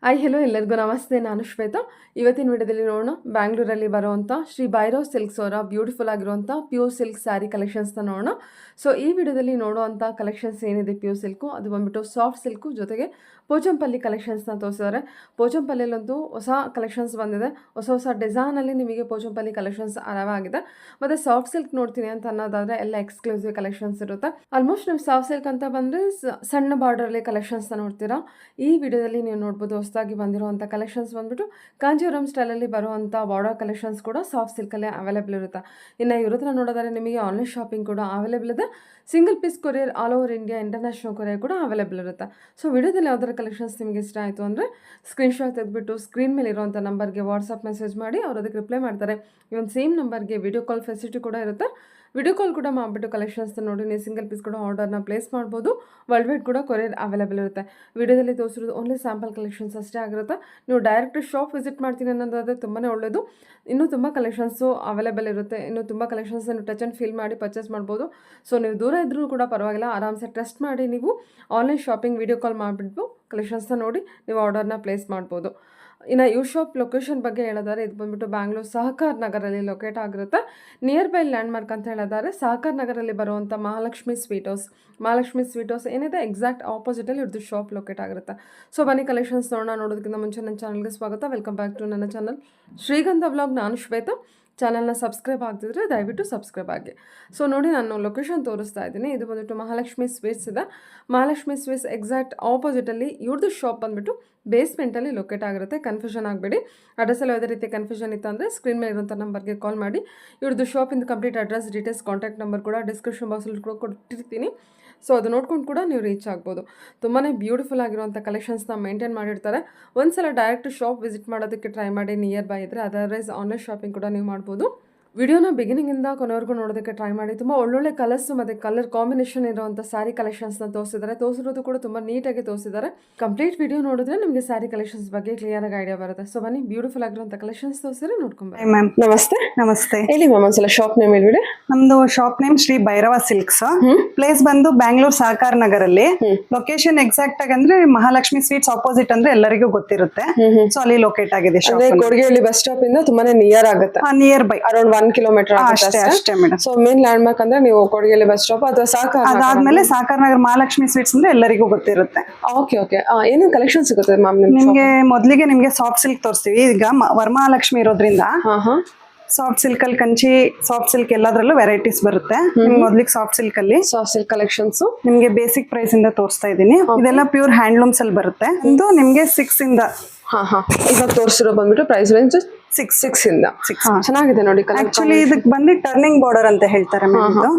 Hi hello ಎಲ್ಲರಿಗೂ ನಮಸ್ತೆ. ನಾನು ಶ್ವೇತಾ. ಇವತ್ತಿನ ವಿಡಿಯೋದಲ್ಲಿ ನೋಡೋಣ ಬ್ಯಾಂಗ್ಳೂರಲ್ಲಿ ಬರುವಂಥ ಶ್ರೀ ಭೈರವ್ ಸಿಲ್ಕ್ಸ್ ಅವರ ಬ್ಯೂಟಿಫುಲ್ ಆಗಿರುವಂಥ ಪ್ಯೂರ್ ಸಿಲ್ಕ್ ಸ್ಯಾರಿ ಕಲೆಕ್ಷನ್ಸ್ನ ನೋಡೋಣ. ಸೊ ಈ ವಿಡಿಯೋದಲ್ಲಿ ನೋಡುವಂಥ ಕಲೆಕ್ಷನ್ಸ್ ಏನಿದೆ ಪ್ಯೂರ್ ಸಿಲ್ಕು ಅದು ಬಂದ್ಬಿಟ್ಟು ಸಾಫ್ಟ್ ಸಿಲ್ಕು ಜೊತೆಗೆ ಪೋಚಂಪಲ್ಲಿ ಕಲೆಕ್ಷನ್ಸ್ನ ತೋರಿಸಿದ್ದಾರೆ. ಪೋಚಂಪಲ್ಲಿಯಲ್ಲಂತೂ ಹೊಸ ಕಲೆಕ್ಷನ್ಸ್ ಬಂದಿದೆ. ಹೊಸ ಡಿಸೈನಲ್ಲಿ ನಿಮಗೆ ಪೋಚಂಪಲ್ಲಿ ಕಲೆಕ್ಷನ್ಸ್ ಆಗಿದೆ. ಮತ್ತು ಸಾಫ್ಟ್ ಸಿಲ್ಕ್ ನೋಡ್ತೀನಿ ಅಂತ ಅನ್ನೋದಾದರೆ ಎಲ್ಲ ಎಕ್ಸ್ಕ್ಲೂಸಿವ್ ಕಲೆಕ್ಷನ್ಸ್ ಇರುತ್ತೆ. ಆಲ್ಮೋಸ್ಟ್ ನೀವು ಸಾಫ್ಟ್ ಸಿಲ್ಕ್ ಅಂತ ಬಂದರೆ ಸಣ್ಣ ಬಾರ್ಡರಲ್ಲಿ ಕಲೆಕ್ಷನ್ಸ್ನ ನೋಡ್ತೀರಾ. ಈ ವಿಡಿಯೋದಲ್ಲಿ ನೀವು ನೋಡ್ಬೋದು ಹೊಸದಾಗಿ ಬಂದಿರುವಂಥ ಕಲೆಕ್ಷನ್ಸ್ ಬಂದ್ಬಿಟ್ಟು ಕಾಂಜೀವರಂ ಸ್ಟೈಲಲ್ಲಿ ಬರುವಂಥ ಬಾರ್ಡರ್ ಕಲೆಕ್ಷನ್ಸ್ ಕೂಡ ಸಾಫ್ಟ್ ಸಿಲ್ಕಲ್ಲೇ ಅವೈಲೇಬಲ್ ಇರುತ್ತೆ. ಇನ್ನು ಇವ್ರತ್ರ ನೋಡೋದಾದ್ರೆ ನಿಮಗೆ ಆನ್ಲೈನ್ ಶಾಪಿಂಗ್ ಕೂಡ ಅವೈಲೇಬಲ್ ಇದೆ. Single piece courier all over India international courier ಕೂಡ ಅವೈಲೇಬಲ್ ಇರುತ್ತೆ. ಸೊ ವಿಡಿಯೋದಲ್ಲಿ ಯಾವ್ದಾರ ಕಲೆಕ್ಷನ್ಸ್ ನಿಮಗೆ ಇಷ್ಟ ಆಯಿತು ಅಂದರೆ ಸ್ಕ್ರೀನ್ಶಾಟ್ ತೆಗೆದುಬಿಟ್ಟು ಸ್ಕ್ರೀನ್ ಮೇಲೆ ಇರುವಂಥ ನಂಬರ್ಗೆ ವಾಟ್ಸಪ್ ಮೆಸೇಜ್ ಮಾಡಿ ಅವ್ರು ಅದಕ್ಕೆ ರಿಪ್ಲೈ ಮಾಡ್ತಾರೆ. ಇವನ್ ಸೇಮ್ ನಂಬರ್ಗೆ ವಿಡಿಯೋ ಕಾಲ್ ಫೆಸಿಲಿಟಿ ಕೂಡ ಇರುತ್ತೆ. ವಿಡಿಯೋ ಕಾಲ್ ಕೂಡ ಮಾಡಿಬಿಟ್ಟು ಕಲೆಕ್ಷನ್ಸ್ನ ನೋಡಿ ನೀವು ಸಿಂಗಲ್ ಪೀಸ್ ಕೂಡ ಆರ್ಡರ್ನ ಪ್ಲೇಸ್ ಮಾಡ್ಬೋದು. ವರ್ಲ್ಡ್ ವೈಡ್ ಕೂಡ ಕೊರಿಯರ್ ಅವೈಲೇಬಲ್ ಇರುತ್ತೆ. ವಿಡಿಯೋದಲ್ಲಿ ತೋರಿಸಿರೋದು ಓನ್ಲಿ ಸ್ಯಾಂಪಲ್ ಕಲೆಕ್ಷನ್ಸ್ ಅಷ್ಟೇ ಆಗಿರುತ್ತೆ. ನೀವು ಡೈರೆಕ್ಟ್ ಶಾಪ್ ವಿಸಿಟ್ ಮಾಡ್ತೀನಿ ಅನ್ನೋದಾದರೆ ತುಂಬಾ ಒಳ್ಳೆಯದು. ಇನ್ನೂ ತುಂಬ ಕಲೆಕ್ಷನ್ಸು ಅವೈಲೇಬಲ್ ಇರುತ್ತೆ. ಇನ್ನೂ ತುಂಬ ಕಲೆಕ್ಷನ್ಸ್ ನೀವು ಟಚ್ ಆ್ಯಂಡ್ ಫೀಲ್ ಮಾಡಿ ಪರ್ಚೇಸ್ ಮಾಡ್ಬೋದು. ಸೊ ನೀವು ದೂರ ಇದ್ದರೂ ಕೂಡ ಪರವಾಗಿಲ್ಲ, ಆರಾಮ್ಸೆ ಟ್ರಸ್ಟ್ ಮಾಡಿ ನೀವು ಆನ್ಲೈನ್ ಶಾಪಿಂಗ್ ವಿಡಿಯೋ ಕಾಲ್ ಮಾಡಿಬಿಟ್ಟು ಕಲೆಕ್ಷನ್ಸ್ನ ನೋಡಿ ನೀವು ಆರ್ಡರ್ನ ಪ್ಲೇಸ್ ಮಾಡ್ಬೋದು. ಇನ್ನು ಯು ಶಾಪ್ ಲೊಕೇಶನ್ ಬಗ್ಗೆ ಹೇಳಿದರೆ ಇದು ಬಂದುಬಿಟ್ಟು ಬ್ಯಾಂಗ್ಳೂರು ಸಹಕಾರ ನಗರಲ್ಲಿ ಲೊಕೇಟ್ ಆಗಿರುತ್ತೆ. ನಿಯರ್ ಬೈ ಲ್ಯಾಂಡ್ಮಾರ್ಕ್ ಅಂತ ಹೇಳಿದರೆ ಸಹಕಾರ ನಗರಲ್ಲಿ ಬರುವಂಥ ಮಹಾಲಕ್ಷ್ಮಿ ಸ್ವೀಟ್ ಹೌಸ್ ಏನಿದೆ ಎಕ್ಸಾಕ್ಟ್ ಆಪೋಸಿಟಲ್ಲಿ ಇವ್ರದ್ದು ಶಾಪ್ ಲೊಕೇಟ್ ಆಗಿರುತ್ತೆ. ಸೊ ಬನ್ನಿ ಕಲೆಕ್ಷನ್ಸ್ ನೋಡೋದಕ್ಕಿಂತ ಮುಂಚೆ ನನ್ನ ಚಾನಲ್ಗೆ ಸ್ವಾಗತ. ವೆಲ್ಕಮ್ ಬ್ಯಾಕ್ ಟು ನನ್ನ ಚಾನಲ್ ಶ್ರೀಗಂಧ ವ್ಲಾಗ್. ನಾನು ಶ್ವೇತಾ. ಚಾನಲ್ನ ಸಬ್ಸ್ಕ್ರೈಬ್ ಆಗ್ತಿದ್ರೆ ದಯವಿಟ್ಟು ಸಬ್ಸ್ಕ್ರೈಬ್ ಆಗಿ. ಸೊ ನೋಡಿ ನಾನು ಲೊಕೇಶನ್ ತೋರಿಸ್ತಾ ಇದ್ದೀನಿ. ಇದು ಬಂದುಬಿಟ್ಟು ಮಹಾಲಕ್ಷ್ಮಿ ಸ್ವೀಟ್ಸ್ ಇದೆ. ಮಹಾಲಕ್ಷ್ಮಿ ಸ್ವೀಟ್ಸ್ ಎಕ್ಸಾಕ್ಟ್ ಆಪೋಸಿಟಲ್ಲಿ ಇವ್ರದ್ದು ಶಾಪ್ ಬಂದುಬಿಟ್ಟು ಬೇಸ್ಮೆಂಟಲ್ಲಿ ಲೊಕೇಟ್ ಆಗಿರುತ್ತೆ. ಕನ್ಫ್ಯೂಷನ್ ಆಗಬೇಡಿ. ಅಡ್ರೆಸ್ಸಲ್ಲಿ ಯಾವುದೇ ರೀತಿ ಕನ್ಫ್ಯೂಷನ್ ಇತ್ತು ಅಂದರೆ ಸ್ಕ್ರೀನ್ ಮೇಲೆ ಇರುವಂಥ ನಂಬರ್ಗೆ ಕಾಲ್ ಮಾಡಿ. ಇವ್ರದ್ದು ಶಾಪಿಂದ complete address details contact number ಕೂಡ ಡಿಸ್ಕ್ರಿಪ್ಷನ್ ಬಾಕ್ಸಲ್ಲಿ ಕೂಡ ಕೊಟ್ಟಿರ್ತೀನಿ. ಸೊ ಅದು ನೋಡ್ಕೊಂಡು ಕೂಡ ನೀವು ರೀಚ್ ಆಗ್ಬೋದು. ತುಂಬಾ ಬ್ಯೂಟಿಫುಲ್ ಆಗಿರುವಂಥ ಕಲೆಕ್ಷನ್ಸ್ನ ಮೇಂಟೈನ್ ಮಾಡಿರ್ತಾರೆ. ಒಂದ್ಸಲ ಡೈರೆಕ್ಟ್ ಶಾಪ್ ವಿಸಿಟ್ ಮಾಡೋದಕ್ಕೆ ಟ್ರೈ ಮಾಡಿ ನಿಯರ್ ಬೈ ಇದ್ದರೆ. ಅದರ್ವೈಸ್ ಆನ್ಲೈನ್ ಶಾಪಿಂಗ್ ಕೂಡ ನೀವು ಮಾಡ್ಬೋದು. ವಿಡಿಯೋನ ಬಿಗಿನಿಂಗಿಂದ ಕೊನೆವರೆಗೂ ನೋಡೋದಕ್ಕೆ ಟ್ರೈ ಮಾಡಿ. ತುಂಬ ಒಳ್ಳೊಳ್ಳೆ ಕಲರ್ಸು ಮತ್ತು ಕಲರ್ ಕಾಂಬಿನೇಷನ್ ಇರುವಂಥ ಸ್ಯಾರಿ ಕಲೆಕ್ಷನ್ಸ್ನ ತೋರಿಸಿರೋದು ಕೂಡ ತುಂಬ ನೀಟಾಗಿ ತೋರಿಸಿದ್ದಾರೆ. ಕಂಪ್ಲೀಟ್ ವಿಡಿಯೋ ನೋಡಿದ್ರೆ ನಿಮಗೆ ಸ್ಯಾರಿ ಕಲೆಕ್ಷನ್ಸ್ ಬಗ್ಗೆ ಕ್ಲಿಯರಾಗಿ ಐಡಿಯಾ ಬರುತ್ತೆ. ಸೊ ಬನ್ನಿ ಬ್ಯೂಟಿಫುಲ್ ಆಗಿರುವಂಥ ಕಲೆಕ್ಷನ್ಸ್ ತೋರಿಸಿದ್ರೆ ನೋಡ್ಕೊಂಬ. ಮ್ಯಾಮ್ ನಮಸ್ತೆ. ನಮಸ್ತೆ. ಹೇಳಿ ಮ್ಯಾಮ್ ಒಂದ್ಸಲ ಶಾಪ್ ನೇಮ್ ಹೇಳ್ಬಿಡಿ. ನಮ್ದು shop name Shri Bhairava silks. Place ಬಂದು ಬ್ಯಾಂಗ್ಳೂರ್ ಸಹಕಾರ ನಗರಲ್ಲಿ. ಲೊಕೇಶನ್ ಎಕ್ಸಾಕ್ಟ್ ಆಗಿ ಅಂದ್ರೆ ಮಹಾಲಕ್ಷ್ಮಿ ಸ್ವೀಟ್ಸ್ ಆಪೋಸಿಟ್ ಅಂದ್ರೆ ಎಲ್ಲರಿಗೂ ಗೊತ್ತಿರುತ್ತೆ. ಸೊ ಅಲ್ಲಿ ಲೊಕೇಟ್ ಆಗಿದೆ ಶಾಪ್. ಕೊಡಗೇಹಳ್ಳಿ ಬಸ್ ಸ್ಟಾಪ್ ಇಂದ ತುಂಬಾನೇ ನಿಯರ್ ಆಗುತ್ತೆ. ನಿಯರ್ ಬೈ ಅರೌಂಡ್ 1 ಕಿಲೋಮೀಟರ್ ಅಷ್ಟೇ madam. So main land mark ಅಂದ್ರೆ ನೀವು ಕೊಡಗೇಹಳ್ಳಿ ಬಸ್ ಸ್ಟಾಪ್ ಅಥವಾ ಸಹಕಾರ. ಅದಾದ್ಮೇಲೆ ಸಹಕಾರ ನಗರ ಮಹಾಲಕ್ಷ್ಮಿ ಸ್ವೀಟ್ಸ್ ಅಂದ್ರೆ ಎಲ್ಲರಿಗೂ ಗೊತ್ತಿರುತ್ತೆ. Okay okay. ಏನೇನು ಕಲೆಕ್ಷನ್ ಸಿಗುತ್ತೆ ಮ್ಯಾಮ್ ನಿಮ್ಗೆ ಮೊದಲಿಗೆ ನಿಮ್ಗೆ ಸಾಫ್ಟ್ ಸಿಲ್ಕ್ ತೋರಿಸ್ತೀವಿ. ಈಗ ವರಮಹಾಲಕ್ಷ್ಮಿ ಇರೋದ್ರಿಂದ ಸಾಫ್ಟ್ ಸಿಲ್ಕ್ ಅಲ್ಲಿ ಕಂಚಿ ಸಾಫ್ಟ್ ಸಿಲ್ಕ್ ಎಲ್ಲದರಲ್ಲೂ ವೆರೈಟೀಸ್ ಬರುತ್ತೆ. ಮೊದಲಿಗೆ ಸಾಫ್ಟ್ ಸಿಲ್ಕ್ ಅಲ್ಲಿ ಸಾಫ್ಟ್ ಸಿಲ್ಕ್ ಕಲೆಕ್ಷನ್ಸ್ ನಿಮ್ಗೆ ಬೇಸಿಕ್ ಪ್ರೈಸ್ ಇಂದ ತೋರಿಸ್ತಾ ಇದ್ದೀನಿ. ಇದೆಲ್ಲ ಪ್ಯೂರ್ ಹ್ಯಾಂಡ್ಲೂಮ್ಸ್ ಅಲ್ಲಿ ಬರುತ್ತೆ. ಇದು ನಿಮ್ಗೆ 6 ಇಂದ ಇವಾಗ ತೋರಿಸಿರೋ ಬಂದ್ಬಿಟ್ಟು ಪ್ರೈಸ್ ರೇಂಜ್ 6 ಇಂದ 6. ಚೆನ್ನಾಗಿದೆ ನೋಡಿ. ಆಕ್ಚುಲಿ ಇದಕ್ಕೆ ಬಂದು ಟರ್ನಿಂಗ್ ಬಾರ್ಡರ್ ಅಂತ ಹೇಳ್ತಾರೆ.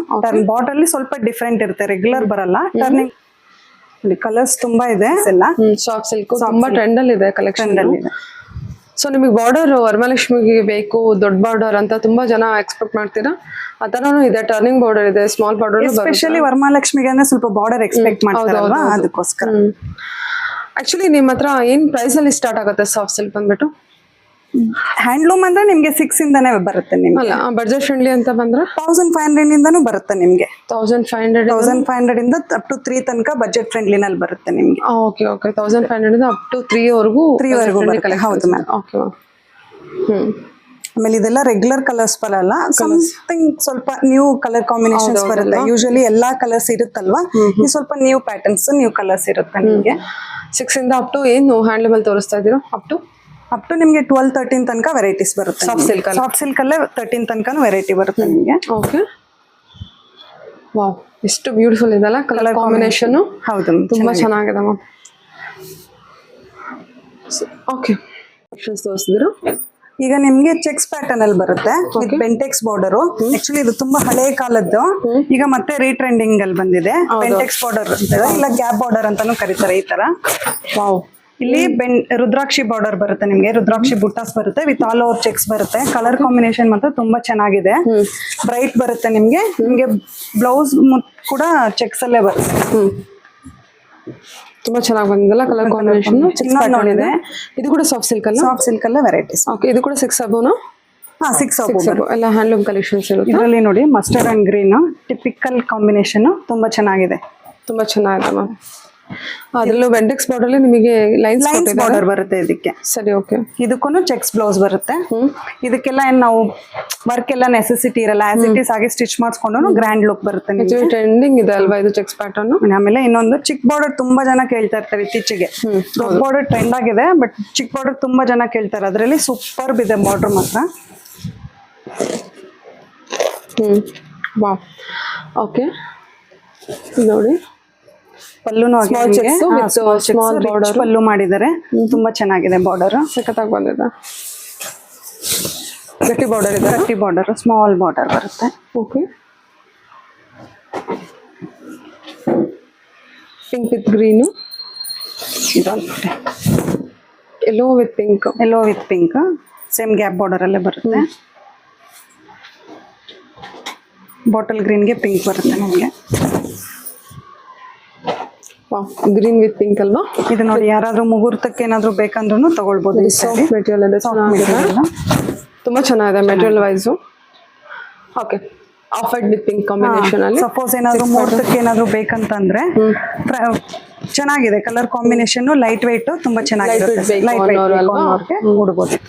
ಬಾರ್ಡರ್ ಅಲ್ಲಿ ಸ್ವಲ್ಪ ಡಿಫ್ರೆಂಟ್ ಇರುತ್ತೆ, ರೆಗ್ಯುಲರ್ ಬರಲ್ಲ. ಟರ್ನಿಂಗ್ ಕಲರ್ಸ್ ತುಂಬಾ ಇದೆ. ಎಲ್ಲ ಸಾಫ್ಟ್ ಸಿಲ್ಕ್ ತುಂಬಾ ಟ್ರೆಂಡ್ ಅಲ್ಲಿ ಇದೆ ಕಲೆಕ್ಷನ್ ಅಲ್ಲಿ. ಸೊ ನಿಮಗೆ ಬಾರ್ಡರ್ ವರಮಹಾಲಕ್ಷ್ಮಿಗೆ ಬೇಕು ದೊಡ್ಡ ಬಾರ್ಡರ್ ಅಂತ ತುಂಬಾ ಜನ ಎಕ್ಸ್ಪೆಕ್ಟ್ ಮಾಡ್ತೀರಾ. ಆ ತರನು ಇದೆ. ಟರ್ನಿಂಗ್ ಬಾರ್ಡರ್ ಇದೆ, ಸ್ಮಾಲ್ ಬಾರ್ಡರ್. ಎಸ್ಪೆಷಲಿ ವರಮಹಾಲಕ್ಷ್ಮಿಗೆ ಅಂದ್ರೆ ಸ್ವಲ್ಪ ಬಾರ್ಡರ್ ಎಕ್ಸ್ಪೆಕ್ಟ್ ಮಾಡ್ತಾರಲ್ವಾ, ಅದಕ್ಕೋಸ್ಕರ. ಆಕ್ಚುಲಿ ನಿಮ್ಮ ಹತ್ರ ಏನ್ ಪ್ರೈಸ್ ಅಲ್ಲಿ ಸ್ಟಾರ್ಟ್ ಆಗುತ್ತೆ ಸಾಫ್ಟ್ ಸಿಲ್ಕ್ ಬಂದ್ಬಿಟ್ಟು? ಹ್ಯಾಂಡ್ಲೂಮ್ ಅಂದ್ರೆ ನಿಮ್ಗೆ 6 ಇಂದಾನೇ ಬರುತ್ತೆ. ನಿಮ್ಗೆ ಅಲ್ಲ ಬಡ್ಜೆಟ್ ಫ್ರೆಂಡ್ಲಿ ಅಂತ ಬಂದ್ರೆ 1500 ಇಂದಾನು ಬರುತ್ತೆ ನಿಮ್ಗೆ. 1500 ಇಂದ ಅಪ್ ಟು 3 ತನಕ ಬಜೆಟ್ ಫ್ರೆಂಡ್ಲಿ ನಲ್ಲಿ ಬರುತ್ತೆ ನಿಮ್ಗೆ. Okay okay. 1500 ಇಂದ ಅಪ್ ಟು 3 ವರೆಗೂ ಹೌದು ಮ್ಯಾಮ್. ಓಕೆ. ಆಮೇಲೆ ಇದೆಲ್ಲ ರೆಗ್ಯುಲರ್ ಕಲರ್ಸ್ ಬರಲ್ಲ. ಸಮಥಿಂಗ್ ಸ್ವಲ್ಪ ನ್ಯೂ ಕಲರ್ ಕಾಂಬಿನೇಷನ್ಸ್ ಬರುತ್ತೆ. ಯೂಶಲಿ ಎಲ್ಲಾ ಕಲರ್ಸ್ ಇರುತ್ತಲ್ವಾ, ಈ ಸ್ವಲ್ಪ ನ್ಯೂ ಪ್ಯಾಟರ್ನ್ಸ್ ನ್ಯೂ ಕಲರ್ಸ್ ಇರುತ್ತೆ ನಿಮ್ಗೆ. 6 ಇಂದ ಅಪ್ ಟು ಏನು ಹ್ಯಾಂಡ್ಲೂಮ್ ಅಲ್ಲಿ ತೋರಿಸ್ತಾ ಇದ್ದೀರಾ? ಅಪ್ ಟು ನಿಮ್ಗೆ 12-13 ತನಕ ವೆರೈಟೀಸ್ ಬರುತ್ತೆ. ಸಾಫ್ಟ್ ಸಿಲ್ಕ್ ಅಲ್ಲೇ 13 ತನಕ ವೆರೈಟಿ ಬರುತ್ತೆ ನಿಮ್ಗೆ. ಓಕೆ. ವಾವ್, ಎಷ್ಟು ಬ್ಯೂಟಿಫುಲ್ ಇದೆಲ್ಲ ಕಲರ್ ಕಾಂಬಿನೇಷನ್. ಹೌದು, ತುಂಬಾ ಚೆನ್ನಾಗಿದೆ ಮ್ಯಾಮ್. ಓಕೆ, ತೋರಿಸಿದ್ರು. ಈಗ ನಿಮ್ಗೆ ಚೆಕ್ಸ್ ಪ್ಯಾಟರ್ನ್ ಅಲ್ಲಿ ಬರುತ್ತೆ. ಬೆಂಟೆಕ್ಸ್ ಬಾರ್ಡರ್. ಆಕ್ಚುಲಿ ಇದು ತುಂಬಾ ಹಳೆ ಕಾಲದ್ದು, ಈಗ ಮತ್ತೆ ರೀಟ್ರೆಂಡಿಂಗ್ ಅಲ್ಲಿ ಬಂದಿದೆ. ಬೆಂಟೆಕ್ಸ್ ಬಾರ್ಡರ್ ಅಂತ, ಇಲ್ಲ ಗ್ಯಾಪ್ ಬಾರ್ಡರ್ ಅಂತಾನು ಕರೀತಾರೆ ಈ ತರ. ವಾವ್. ಇಲ್ಲಿ ರುದ್ರಾಕ್ಷಿ ಬಾರ್ಡರ್ ಬರುತ್ತೆ ನಿಮ್ಗೆ. ರುದ್ರಾಕ್ಷಿ ಬುಟ್ಟಾಸ್ ಬರುತ್ತೆ ವಿತ್ ಆಲ್ ಓವರ್ ಚೆಕ್ಸ್ ಬರುತ್ತೆ. ಕಲರ್ ಕಾಂಬಿನೇಷನ್ ಮಾತ್ರ ತುಂಬಾ ಚೆನ್ನಾಗಿದೆ. ಬ್ರೈಟ್ ಬರುತ್ತೆ ನಿಮ್ಗೆ. ನಿಮ್ಗೆ ಬ್ಲೌಸ್ ಕೂಡ ಚೆಕ್ಸ್ ಅಲ್ಲೇ ಬರುತ್ತೆ. ತುಂಬಾ ಚೆನ್ನಾಗಿ ಬಂದಿದೆಲ್ಲ ಕಲರ್ ಕಾಂಬಿನೇಷನ್. ಇದೆ. ಇದು ಕೂಡ ಸಾಫ್ಟ್ ಸಿಲ್ಕ್ ಅಲ್ಲ? ಸಾಫ್ಟ್ ಸಿಲ್ಕ್ ಅಲ್ಲೇ ವೆರೈಟೀಸ್. ಓಕೆ. ಇದು ಕೂಡ 6 ಅಬೋನಾ? 6 ಅಬೋ ಎಲ್ಲ ಹ್ಯಾಂಡ್ಲೂಮ್ ಕಲೆಕ್ಷನ್ಸ್ ಇರುತ್ತೆ. ಇದರಲ್ಲಿ ನೋಡಿ mustard and green typical combination ತುಂಬಾ ಚೆನ್ನಾಗಿದೆ. ತುಂಬಾ ಚೆನ್ನಾಗಿದೆ ಮ್ಯಾಮ್. ಅದ್ರಲ್ಲೂ ವೆಂಟೆಕ್ಸ್ ಬಾರ್ಡರ್ ಅಲ್ಲಿ ನಿಮಗೆ ಲೈನ್ಸ್ ಬಾರ್ಡರ್ ಬರುತ್ತೆ ಇದಕ್ಕೆ. ಸರಿ, ಓಕೆ. ಇದಕ್ಕೂ ಚೆಕ್ಸ್ ಬ್ಲೌಸ್ ಬರುತ್ತೆ. ಇದಕ್ಕೆಲ್ಲ ಏನ್ ನಾವು ವರ್ಕ್ ಎಲ್ಲ ನೆಸೆಸಿಟಿ ಇರಲ್ಲ, ಆಸ್ ಇಟ್ ಈಸ್ ಆಗಿ ಸ್ಟಿಚ್ ಮಾಡಿಸ್ಕೊಂಡು ಗ್ರ್ಯಾಂಡ್ ಲುಕ್ ಬರುತ್ತೆ ನಿಮಗೆ. ಟ್ರೆಂಡಿಂಗ್ ಇದೆ ಅಲ್ವಾ ಇದು ಚೆಕ್ಸ್ ಪ್ಯಾಟರ್ನ್. ಆಮೇಲೆ ಇನ್ನೊಂದು ಚಿಕ್ ಬಾರ್ಡರ್ ತುಂಬಾ ಜನ ಕೇಳ್ತಾ ಇರ್ತಾರೆ ಇತ್ತೀಚೆಗೆ. ದೊಡ್ಡ ಬಾರ್ಡರ್ ಟ್ರೆಂಡ್ ಆಗಿದೆ, ಬಟ್ ಚಿಕ್ ಬಾರ್ಡರ್ ತುಂಬಾ ಜನ ಕೇಳ್ತಾರೆ. ಅದರಲ್ಲಿ ಸೂಪರ್ ಇದೆ ಬಾರ್ಡರ್ ಮಾತ್ರ. Wow, okay. ನೋಡಿ ಪಲ್ಲುನು ಸ್ಮಾಲ್ ಬಾರ್ಡರ್ ಪಲ್ಲು ಮಾಡಿದ್ದಾರೆ. ತುಂಬಾ ಚೆನ್ನಾಗಿದೆ ಬಾರ್ಡರ್, ಸಖತ್ತಾಗಿ ಬಂದಿದೆ. ಗಟ್ಟಿ ಬಾರ್ಡರ್ ಇದೆ, ಗಟ್ಟಿ ಬಾರ್ಡರ್, ಸ್ಮಾಲ್ ಬಾರ್ಡರ್ ಬರುತ್ತೆ. Okay. Pink with green, yellow with pink, yellow with pink, same gap border ಅಲ್ಲೇ ಬರುತ್ತೆ. ಬಾಟಲ್ ಗ್ರೀನ್ಗೆ ಪಿಂಕ್ ಬರುತ್ತೆ ನಮಗೆ. ಗ್ರೀನ್ ವಿತ್ ಪಿಂಕ್ ಅಲ್ವಾ ಇದು? ನೋಡಿ, ಯಾರಾದ್ರೂ ಮುಹೂರ್ತಕ್ಕೆ ಏನಾದ್ರು ಬೇಕಂದ್ರೂ ತಗೊಳ್ಬಹುದು. ಸಾಫ್ಟ್ ಮೆಟೀರಿಯಲ್ ಇದೆ, ತುಂಬಾ ಚೆನ್ನಾಗಿದೆ material wise. Okay, of white with pink combination ಅಲ್ಲಿ. ಸಪೋಸ್ ಏನಾದ್ರು ಮುಹೂರ್ತಕ್ಕೆ ಏನಾದ್ರು ಬೇಕಂತಂದ್ರೆ ಚೆನ್ನಾಗಿದೆ ಕಲರ್ ಕಾಂಬಿನೇಷನ್. ಲೈಟ್ ವೆಯ್ಟ್, ತುಂಬಾ ಚೆನ್ನಾಗಿದೆ.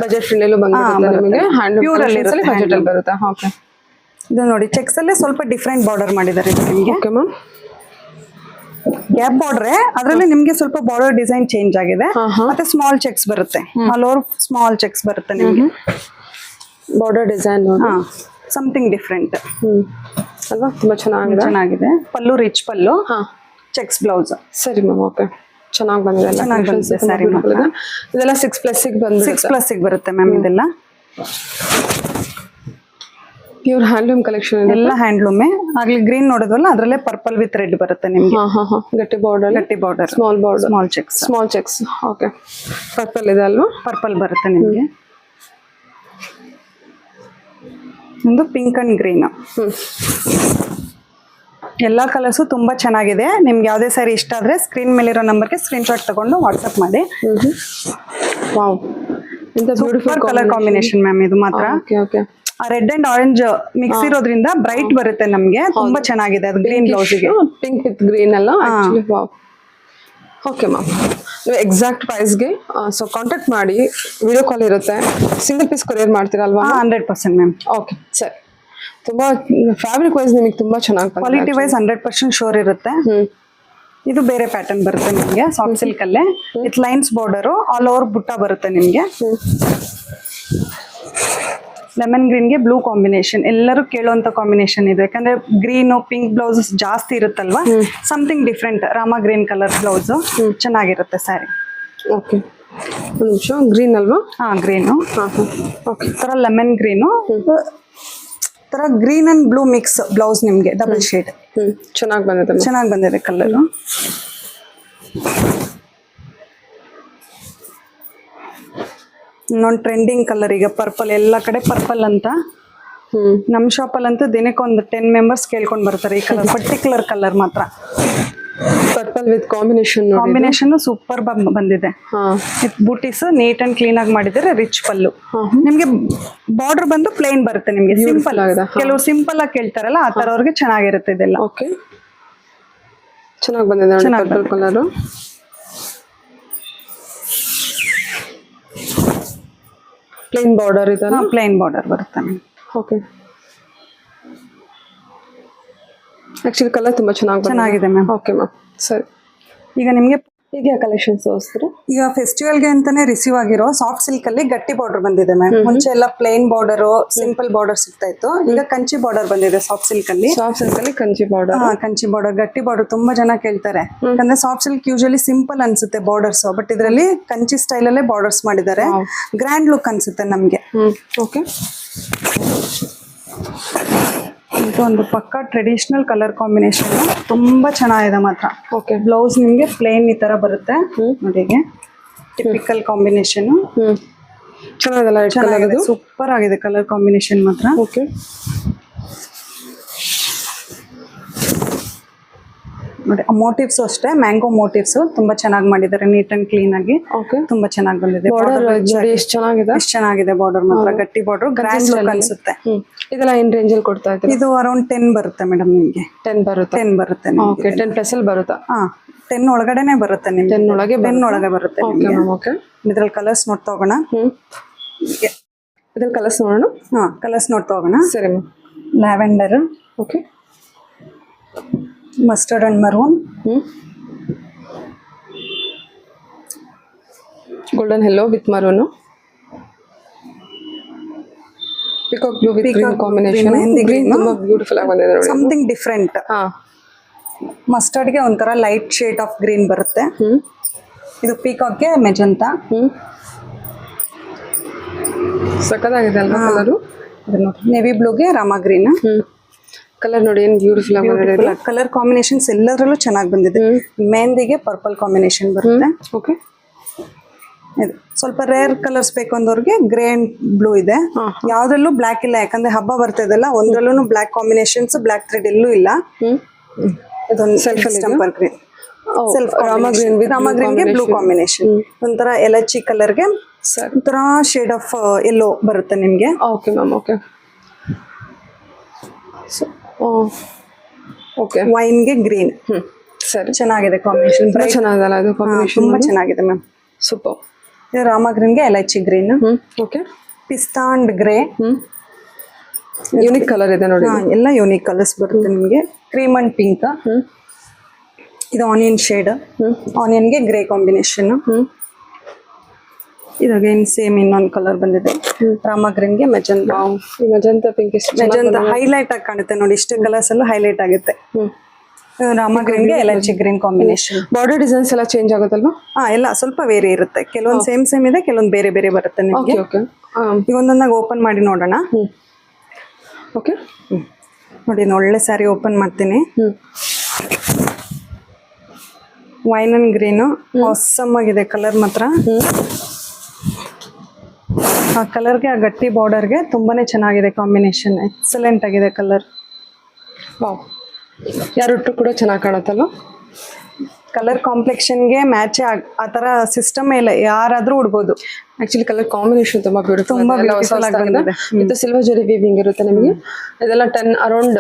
ಬಜೆಟ್ ಫ್ರೆಂಡ್ಲಿ ಬಂದಿರುತ್ತೆ ನಿಮಗೆ. ಹ್ಯಾಂಡ್ ಪ್ಯೂರ್ ಅಲ್ಲಿ ಬಜೆಟ್ ಅಲ್ಲಿ ಬರುತ್ತೆ. ಓಕೆ, ಇದು ನೋಡಿ ಚೆಕ್ಸ್ ಅಲ್ಲೇ ಸ್ವಲ್ಪ ಡಿಫ್ರೆಂಟ್ ಬಾರ್ಡರ್ ಮಾಡಿದ್ದಾರೆ ನಿಮಗೆ. Okay ma'am. ಗ್ಯಾಪ್ ಬಾರ್ಡ್ರೆ, ಅದರಲ್ಲಿ ನಿಮ್ಗೆ ಸ್ವಲ್ಪ ಬಾರ್ಡರ್ ಡಿಸೈನ್ ಚೇಂಜ್ ಆಗಿದೆ. ಮತ್ತೆ ಸ್ಮಾಲ್ ಚೆಕ್ಸ್ ಬರುತ್ತೆ, ಆಲ್ ಓವರ್ ಸ್ಮಾಲ್ ಚೆಕ್ಸ್ ಬರುತ್ತೆ ನಿಮ್ಗೆ. ಬಾರ್ಡರ್ ಡಿಸೈನ್ ಸಮಥಿಂಗ್ ಡಿಫ್ರೆಂಟ್ ಅಲ್ವಾ? ತುಂಬಾ ಚೆನ್ನಾಗಿದೆ. ಪಲ್ಲು ರಿಚ್ ಪಲ್ಲು, ಚೆಕ್ಸ್ ಬ್ಲೌಸ್. ಸರಿ ಮ್ಯಾಮ್, ಓಕೆ. ಚೆನ್ನಾಗಿ ಬಂದಿದೆ, ಸ್ಯಾರಿ ಇದೆಲ್ಲ 6+ ಬಂದಿದೆ. 6+ ಬರುತ್ತೆ ಮ್ಯಾಮ್. ಇದೆಲ್ಲ ಪ್ಯೂರ್ ಹ್ಯಾಂಡ್ಲೂಮ್ ಕಲೆಕ್ಷನ್, ಎಲ್ಲ ಹ್ಯಾಂಡ್ಲೂಮೇ. ಆಗ್ಲಿ ಗ್ರೀನ್ ನೋಡಿದ್ವಲ್ಲ, ಅದ್ರಲ್ಲೇ ಪರ್ಪಲ್ ವಿತ್ ರೆಡ್ ಬರುತ್ತೆ ನಿಮ್ಗೆ. ಗಟ್ಟಿ border, small border, small cheques. Okay, purple ಇದೆ ಅಲ್ವಾ? ಪರ್ಪಲ್ ಬರುತ್ತೆ ನಿಮ್ಗೆ. ಒಂದು ಪಿಂಕ್ ಅಂಡ್ ಗ್ರೀನ್. ಎಲ್ಲ ಕಲರ್ಸು ತುಂಬಾ ಚೆನ್ನಾಗಿದೆ. ನಿಮ್ಗೆ ಯಾವ್ದೇ ಸ್ಯಾರಿ ಇಷ್ಟ ಆದ್ರೆ ಸ್ಕ್ರೀನ್ ಮೇಲಿರೋ ನಂಬರ್ಗೆ ಸ್ಕ್ರೀನ್ ಶಾಟ್ ತಗೊಂಡು ವಾಟ್ಸ್ಆಪ್ ಮಾಡಿ. Wow, beautiful colour combination ma'am ಇದು ಮಾತ್ರ. ರೆಡ್ ಅಂಡ್ ಆರೆಂಜ್ ಮಿಕ್ಸ್ ಇರೋದ್ರಿಂದ ಬ್ರೈಟ್ ಬರುತ್ತೆ ನಮ್ಗೆ. ತುಂಬಾ ಚೆನ್ನಾಗಿದೆ ಅದು. ಗ್ರೀನ್ ಬ್ಲೌಸಿಗೆ ಪಿಂಕ್ ವಿತ್ ಗ್ರೀನ್ ಅಲ್ಲ. ಓಕೆ ಮ್ಯಾಮ್, ನೀವು ಎಕ್ಸಾಕ್ಟ್ ಪ್ರೈಸ್ಗೆ ಸೊ ಕಾಂಟ್ಯಾಕ್ಟ್ ಮಾಡಿ. ವಿಡಿಯೋ ಕಾಲ್ ಇರುತ್ತೆ. ಸಿಂಗಲ್ ಪೀಸ್ ಕೊರಿಯರ್ ಮಾಡ್ತೀರಲ್ವಾ? 100% ಮ್ಯಾಮ್. ಓಕೆ, ಸರಿ. ತುಂಬಾ ಫ್ಯಾಬ್ರಿಕ್ ವೈಸ್ ನಿಮಗೆ ತುಂಬಾ ಚೆನ್ನಾಗಿ, ಕ್ವಾಲಿಟಿ ವೈಸ್ 100% ಶೋರ್ ಇರುತ್ತೆ. ಇದು ಬೇರೆ ಪ್ಯಾಟರ್ನ್ ಬರುತ್ತೆ ನಿಮ್ಗೆ, ಸಾಫ್ಟ್ ಸಿಲ್ಕ್ ಅಲ್ಲೇ with lines border, all over ಬುಟ್ಟ ಬರುತ್ತೆ ನಿಮ್ಗೆ. ಲೆಮನ್ ಗ್ರೀನ್ಗೆ ಬ್ಲೂ ಕಾಂಬಿನೇಷನ್ ಎಲ್ಲರೂ ಕೇಳುವಂತ ಕಾಂಬಿನೇಷನ್ ಇದೆ. ಯಾಕಂದ್ರೆ ಗ್ರೀನ್ ಪಿಂಕ್ ಬ್ಲೌಸಸ್ ಜಾಸ್ತಿ ಇರುತ್ತಲ್ವಾ, something different. Rama green colour blouse ಚೆನ್ನಾಗಿರುತ್ತೆ ಸ್ಯಾರಿ. ಓಕೆ, ಒಂದು ನಿಮಿಷ. ಗ್ರೀನ್ ಅಲ್ವಾ? ಗ್ರೀನು. ಓಕೆ, ತರ ಲೆಮನ್ ಗ್ರೀನು, ತರ green and blue mix blouse ನಿಮ್ಗೆ, ಡಬಲ್ ಶೇಡ್. ಚೆನ್ನಾಗಿ ಬಂದಿದೆ ಕಲರ್. ಇನ್ನೊಂದು ಟ್ರೆಂಡಿಂಗ್ ಕಲರ್ ಈಗ ಪರ್ಪಲ್. ಎಲ್ಲ ಕಡೆ ಪರ್ಪಲ್ ಅಂತ. ನಮ್ಮ ಶಾಪಲ್ಲಂತೂ ದಿನಕ್ಕೊಂದು 10 ಮೆಂಬರ್ಸ್ ಕೇಳ್ಕೊಂಡು ಬರ್ತಾರೆ ಈ ಕಲರ್, ಪರ್ಟಿಕ್ಯುಲರ್ ಕಲರ್ ಮಾತ್ರ. ಪರ್ಪಲ್ ವಿತ್ ಕಾಂಬಿನೇಷನ್ ಸೂಪರ್ ಬಂದಿದೆ. ಬೂಟೀಸ್ ನೀಟ್ ಅಂಡ್ ಕ್ಲೀನ್ ಆಗಿ ಮಾಡಿದರೆ. ರಿಚ್ ಪಲ್ಲು. ನಿಮ್ಗೆ ಬಾರ್ಡರ್ ಬಂದು ಪ್ಲೇನ್ ಬರುತ್ತೆ ನಿಮ್ಗೆ. ಸಿಂಪಲ್ ಆಗಿದೆ. ಕೆಲವರು ಸಿಂಪಲ್ ಆಗಿ ಕೇಳ್ತಾರಲ್ಲ, ಆ ತರ ಅವ್ರಿಗೆ ಚೆನ್ನಾಗಿರುತ್ತೆ ಇದೆಲ್ಲ. ಓಕೆ, ಚೆನ್ನಾಗಿ ಬಂದಿದೆ ಪರ್ಪಲ್ ಕಲರ್. ಪ್ಲೇನ್ ಬಾರ್ಡರ್ ಇದೆ. ಪ್ಲೇನ್ ಬಾರ್ಡರ್ ಬರುತ್ತೆ. ಓಕೆ, ಆಕ್ಚುಲಿ ಕಲರ್ ತುಂಬಾ ಚೆನ್ನಾಗಿದೆ ಮ್ಯಾಮ್. ಓಕೆ ಮ್ಯಾಮ್, ಸರಿ. ಈಗ ನಿಮ್ಗೆ ಹೀಗೆ ಕಲೆಕ್ಷನ್ಸ್ ತೋರಿಸ್ತೀರಾ? ಈಗ ಫೆಸ್ಟಿವಲ್ಗೆ ಅಂತಾನೆ ರಿಸೀವ್ ಆಗಿರೋ ಸಾಫ್ಟ್ ಸಿಲ್ಕ್ ಅಲ್ಲಿ ಗಟ್ಟಿ ಬಾರ್ಡರ್ ಬಂದಿದೆ ಮ್ಯಾಮ್. ಮುಂಚೆ ಎಲ್ಲ ಪ್ಲೇನ್ ಬಾರ್ಡರ್, ಸಿಂಪಲ್ ಬಾರ್ಡರ್ ಸಿಗ್ತಾ ಇತ್ತು. ಈಗ ಕಂಚಿ ಬಾರ್ಡರ್ ಬಂದಿದೆ ಸಾಫ್ಟ್ ಸಿಲ್ಕ್ ಅಲ್ಲಿ. ಕಂಚಿ ಬಾರ್ಡರ್, ಕಂಚಿ ಬಾರ್ಡರ್, ಗಟ್ಟಿ ಬಾರ್ಡರ್ ತುಂಬಾ ಜನ ಕೇಳ್ತಾರೆ. ಯಾಕಂದ್ರೆ ಸಾಫ್ಟ್ ಸಿಲ್ಕ್ ಯೂಶಲಿ ಸಿಂಪಲ್ ಅನ್ಸುತ್ತೆ ಬಾರ್ಡರ್ಸ್, ಬಟ್ ಇದರಲ್ಲಿ ಕಂಚಿ ಸ್ಟೈಲ್ ಅಲ್ಲೇ ಬಾರ್ಡರ್ಸ್ ಮಾಡಿದ್ದಾರೆ. ಗ್ರ್ಯಾಂಡ್ ಲುಕ್ ಅನ್ಸುತ್ತೆ ನಮ್ಗೆ. ಓಕೆ, ಇದು ಒಂದು ಪಕ್ಕಾ ಟ್ರೆಡಿಷನಲ್ ಕಲರ್ ಕಾಂಬಿನೇಷನ್, ತುಂಬಾ ಚೆನ್ನಾಗಿದೆ ಮಾತ್ರ. ಓಕೆ, ಬ್ಲೌಸ್ ನಿಮ್ಗೆ ಪ್ಲೇನ್ ಈ ತರ ಬರುತ್ತೆ ನೋಡಿಗೆ. ಟಿಪಿಕಲ್ ಕಾಂಬಿನೇಷನ್ ಚೆನ್ನಾಗಿದೆ, ಸೂಪರ್ ಆಗಿದೆ ಕಲರ್ ಕಾಂಬಿನೇಷನ್ ಮಾತ್ರ. ಓಕೆ, ನೋಡಿ ಮೋಟಿವ್ಸ್ ಅಷ್ಟೇ, ಮ್ಯಾಂಗೋ ಮೋಟಿವ್ಸ್ ತುಂಬಾ ಚೆನ್ನಾಗಿ ಮಾಡಿದ್ದಾರೆ, ನೀಟ್ ಅಂಡ್ ಕ್ಲೀನ್ ಆಗಿ. ತುಂಬಾ ಚೆನ್ನಾಗಿ ಬಂದಿದೆ. ಎಷ್ಟು ಚೆನ್ನಾಗಿದೆ ಬಾರ್ಡರ್ ಮಾತ್ರ. ಗಟ್ಟಿ ಬಾರ್ಡರ್, ಗ್ರ್ಯಾಂಡ್ ಲುಕ್ ಅನ್ಸುತ್ತೆ. ಇದೆಲ್ಲ ಏನ್ ರೇಂಜ್ ಅಲ್ಲಿ ಕೊಡ್ತಾ ಇದ್ದೀರಾ? ಇದು ಅರೌಂಡ್ 10 ಬರುತ್ತೆ ಮೇಡಮ್ ನಿಮ್ಗೆ. 10 ಬರುತ್ತೆ. 10 ಬರುತ್ತೆ. ಓಕೆ, 10+ ಅಲ್ಲಿ ಬರುತ್ತಾ? 10 ಒಳಗಡೆನೆ ಬರುತ್ತೆ ನಿಮ್ಗೆ. 10 ಒಳಗೆ 10 ಒಳಗೆ ಬರುತ್ತೆ ಓಕೆ ನಿಮ್ಗೆ. Ma'am okay. ಇದ್ರಲ್ಲಿ ಕಲರ್ಸ್ ನೋಡ್ತಾ ಹೋಗೋಣ. ಇದ್ರಲ್ಲಿ ಕಲರ್ಸ್ ನೋಡೋಣ. ಹಾ ಕಲರ್ಸ್ ನೋಡ್ತಾ ಹೋಗೋಣ. ಸರಿ ma'am. Lavender, okay, mustard and maroon, golden yellow with maroon, peacock blue with green combination. Green ತುಂಬಾ ಬ್ಯೂಟಿಫುಲ್ ಆಗಿ ಬಂದಿದೆ ನೋಡಿ. Something different. ಹಾ, ಮಸ್ಟರ್ಡ್ ಗೆ ಒಂಥರ ಲೈಟ್ ಶೇಡ್ ಆಫ್ ಗ್ರೀನ್ ಬರುತ್ತೆ. ಇದು ಪೀಕಾಕ್ ಗೆ ಮೆಜಂತಾ. ಸಕ್ಕತ್ತಾಗಿದೆ ಅಲ್ವಾ ಕಲರು. ನೇವಿ ಬ್ಲೂಗೆ ರಾಮ ಗ್ರೀನ್. ಕಲರ್ ನೋಡಿ ಏನು ಬ್ಯೂಟಿಫುಲ್ ಆಗಿ ಬಂದಿದೆ. ಕಲರ್ ಕಾಂಬಿನೇಷನ್ಸ್ ಎಲ್ಲದರಲ್ಲೂ ಚೆನ್ನಾಗಿ ಬಂದಿದೆ. ಮೆಹಂದಿಗೆ ಪರ್ಪಲ್ ಕಾಂಬಿನೇಷನ್ ಬರುತ್ತೆ. ಓಕೆ, ಇದು ಸ್ವಲ್ಪ ರೇರ್ ಕಲರ್ಸ್ ಬೇಕು ಅಂದವ್ರಿಗೆ ಗ್ರೇ ಅಂಡ್ ಬ್ಲೂ ಇದೆ. ಯಾವ್ದ್ರಲ್ಲೂ ಬ್ಲಾಕ್ ಇಲ್ಲ, ಯಾಕಂದ್ರೆ ಹಬ್ಬ ಬರ್ತಿದೆಲ್ಲ ಒಂದ್ರಲ್ಲೂ ಬ್ಲಾಕ್ ಕಾಂಬಿನೇಷನ್ಸ್, ಬ್ಲಾಕ್ ಥ್ರೆಡ್ ಎಲ್ಲೂ ಇಲ್ಲ. ಇದೊಂದು self temple green, self Rama ಗ್ರೀನ್ಗೆ ಬ್ಲೂ ಕಾಂಬಿನೇಷನ್. ಒಂಥರ ಎಲಚಿ ಕಲರ್ಗೆ ಒಂಥರ ಶೇಡ್ ಆಫ್ ಯೆಲ್ಲೋ ಬರುತ್ತೆ ನಿಮ್ಗೆ. Okay ma'am okay. ಓಕೆ, ವೈನ್ಗೆ ಗ್ರೀನ್. ಸರಿ, ಚೆನ್ನಾಗಿದೆ ಕಾಂಬಿನೇಷನ್. ಚೆನ್ನಾಗಲ್ಲ ಇದು ಕಾಂಬಿನೇಷನ್? ತುಂಬಾ ಚೆನ್ನಾಗಿದೆ ಮ್ಯಾಮ್. ಸೂಪರ್. ಇದು ರಾಮ ಗ್ರೀನ್ಗೆ ಎಲಚಿ green. Okay, pista and grey. Unique colour ಇದೆ ನೋಡಿ. ಎಲ್ಲ ಯೂನಿಕ್ ಕಲರ್ಸ್ ಬರುತ್ತೆ ನಿಮಗೆ. Cream and pink. ಇದು ಆನಿಯನ್ ಶೇಡ್. ಆನಿಯನ್ಗೆ ಗ್ರೇ ಕಾಂಬಿನೇಷನ್. ಇದು ಅಗೇನ್ ಸೇಮ್ ಇನ್ನೊಂದು ಕಲರ್ ಬಂದಿದೆ. ರಾಮ ಗ್ರೀನ್ಗೆ magenta. Magenta pink magenta highlight ಆಗಿ ಕಾಣುತ್ತೆ ನೋಡಿ. ಇಷ್ಟು ಕಲರ್ಸ್ ಎಲ್ಲ ಹೈಲೈಟ್ ಆಗುತ್ತೆ. ರಾಮ ಗ್ರೀನ್ಗೆ ಎಲಚಿ ಗ್ರೀನ್ ಕಾಂಬಿನೇಷನ್. ಬಾರ್ಡರ್ ಡಿಸೈನ್ಸ್ ಎಲ್ಲ ಚೇಂಜ್ ಆಗುತ್ತಲ್ವಾ? ಎಲ್ಲ ಸ್ವಲ್ಪ ವೇರಿ ಇರುತ್ತೆ. ಕೆಲವೊಂದು ಸೇಮ್ ಇದೆ, ಕೆಲವೊಂದು ಬೇರೆ ಬೇರೆ ಬರುತ್ತೆ ನಿಮಗೆ. ಓಕೆ, ಈಗ ಒಂದೊಂದಾಗಿ ಓಪನ್ ಮಾಡಿ ನೋಡೋಣ. ಓಕೆ, ನೋಡಿ ಒಳ್ಳೆ ಸ್ಯಾರಿ ಓಪನ್ ಮಾಡ್ತೀನಿ. ವೈನ್ ಅಂಡ್ ಗ್ರೀನು ಆಸಮ್ ಆಗಿದೆ ಕಲರ್ ಮಾತ್ರ. ಆ ಕಲರ್ಗೆ ಆ ಗಟ್ಟಿ ಬಾರ್ಡರ್ಗೆ ತುಂಬಾನೇ ಚೆನ್ನಾಗಿದೆ ಕಾಂಬಿನೇಷನ್. ಎಕ್ಸಲೆಂಟ್ ಆಗಿದೆ ಕಲರ್. ವಾವ್, ಯಾರುಟ್ಟು ಕೂಡ ಚೆನ್ನಾಗಿ ಕಾಣುತ್ತಲ್ವ? ಕಲರ್ ಕಾಂಪ್ಲೆಕ್ಷನ್ಗೆ ಮ್ಯಾಚ್ ಆ ಥರ ಸಿಸ್ಟಮ್ ಇಲ್ಲ, ಯಾರಾದರೂ ಉಡ್ಬೋದು. ಆಕ್ಚುಲಿ ಕಲರ್ ಕಾಂಬಿನೇಷನ್ ತುಂಬಾ ಬ್ಯೂಟಿಫುಲ್, ತುಂಬಾ ಬ್ಯೂಟಿಫುಲ್ ಆಗಿ ಬಂದಿದೆ. ಇದು ಸಿಲ್ವರ್ ಜರಿ ವೀವಿಂಗ್ ಇರುತ್ತೆ ನಿಮಗೆ. ಇದೆಲ್ಲ 10 ಅರೌಂಡ್